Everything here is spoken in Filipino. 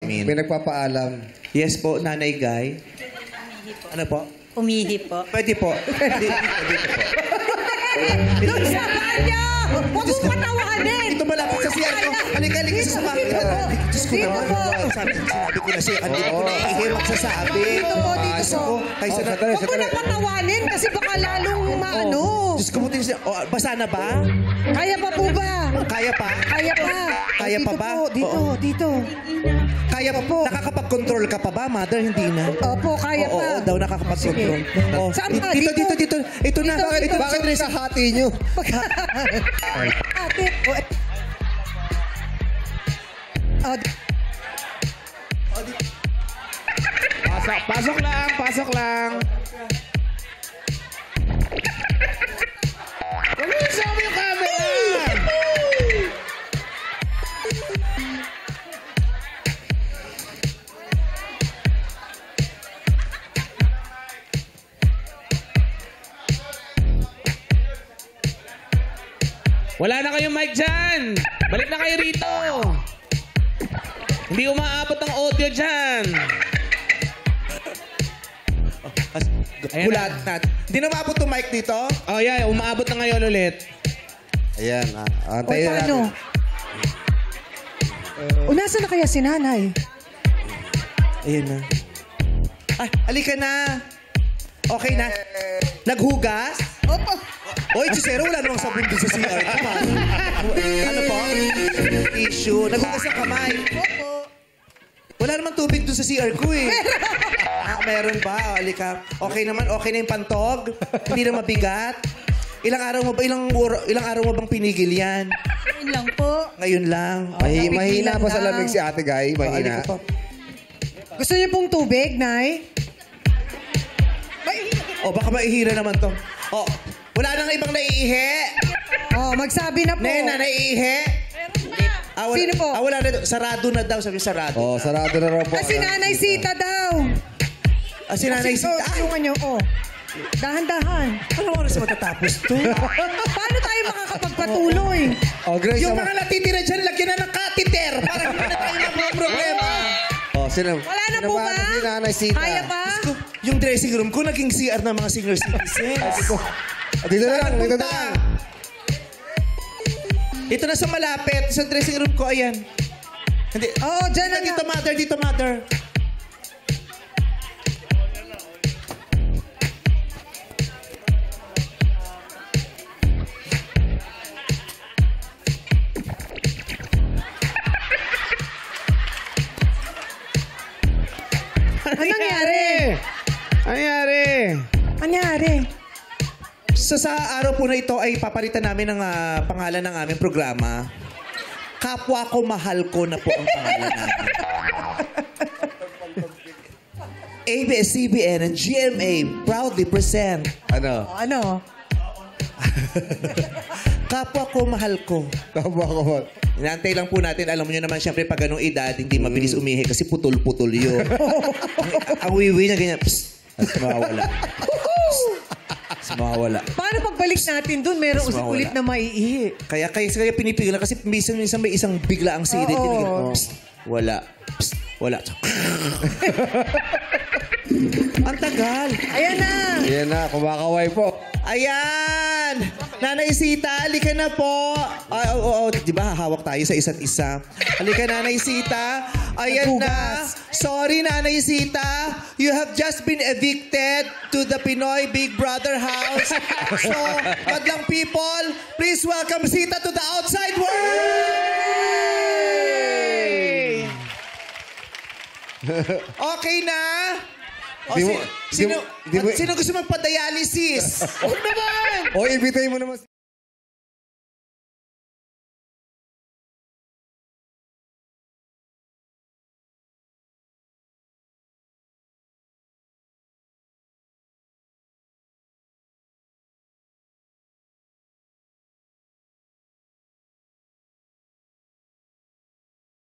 amin. May nagpapaalam. Yes po, Nanay Guy. Ano po? Umihi po. Pwede po. Dito po. Doon sa kanya! Huwag mong patawanin! Dito malapit sa CR ko. Halika sa mga. Diyos ko naman. Sinabi ko na siya. Hindi ko na ihimak sasabi. Dito po. Kaysa na. Huwag mo na patawanin kasi baka lalong maano. Diyos ko mo din siya. Basa na ba? Kaya pa po ba? Kaya pa? Kaya pa. Kaya pa ba? Dito. Kaya pa po. Nakakapag-control ka pa ba, Mother? Hindi na. Opo, kaya pa. Oo, daw nakakapag-control. Saan ka? Dito. Ito na. Bakit sa hati nyo? Ate. Pasok lang. Huwag mo isama yung camera! Wala na kayong mic dyan! Balik na kayo rito! Hindi umaabot ang audio dyan! Gulat na. Hindi na maabot yung mic dito? Oh, yeah. Umaabot na ngayon ulit. Ayan. O, Antayin na paano? natin. O, nasa na kaya si nanay? Ayan na. Ay, halika na. Okay na. Naghugas? Opo. Oy, Chisero, wala namang sabon din sa CR. Ano po? Tissue. Naghugas ng kamay. Opo. Wala namang tubig doon sa CR ko eh. Meron ba? Halika. Okay naman. Okay na yung pantog. Hindi na mabigat. Ilang araw mo bang pinigil yan? Ngayon lang po. Ngayon lang. Mahina pa sa lamig si Ate Guy. Halika Mahina. pa. Gusto niyo pong tubig, Nay? O, baka maihira naman to. O, wala nang ibang naiihi. Oh, magsabi na po. Nena, naiihi. Sino po? Wala na. Sarado na daw. Sabi sarado. Oh, sarado na raw po. Si Nanay Sita daw. Si Nanay Sita. Tulungan niyo, dahan-dahan. Anong oras matatapos to? Paano tayo makakapagpatuloy? Oh, Grace. Yung mga natitira dyan, lagyan na ng catheter para hindi na tayo problema. Oh, sino? Wala na po ba? Si Nanay Sita. Kaya pa? Yung dressing room ko, naging CR ng mga senior citizens. Dito na lang. Dito na Punta. lang. Ito na sa malapit. Sa dressing room ko, ayan. Hindi. Oo, dyan na Dito, nga. mother. Dito, mother. Ano nangyari? Anyari? Sa araw po na ito ay papalitan namin ng pangalan ng aming programa. Kapwa ko, mahal ko na po ang pangalan namin. ABS-CBN and GMA proudly present. Ano? Ano? Kapwa ko, mahal ko. Tama ko. Inaantay lang po natin. Alam mo nyo naman, siyempre, pag ganong edad, hindi mabilis umihi kasi putol-putol yun. ang wiwi niya ganyan, psst, at mawawala. Mawawala. Paano pagbalik natin dun, merong ulit na maiihi? Kaya pinipigilan kasi minsan may isang bigla ang sirit. Oo. Psst, wala. Psst, wala. Ang tagal. Ayan na! Ayan na, kumakaway po. Ayan! Nanay Sita, halika na po. Di ba hahawak tayo sa isa't isa? Halika, Nanay Sita. Ayan na. Sorry, Nanay Sita. You have just been evicted to the Pinoy Big Brother house. So, madlang people, please welcome Sita to the outside world! Okay na? Sino gusto magpa-dialysis? O, ibitay mo naman.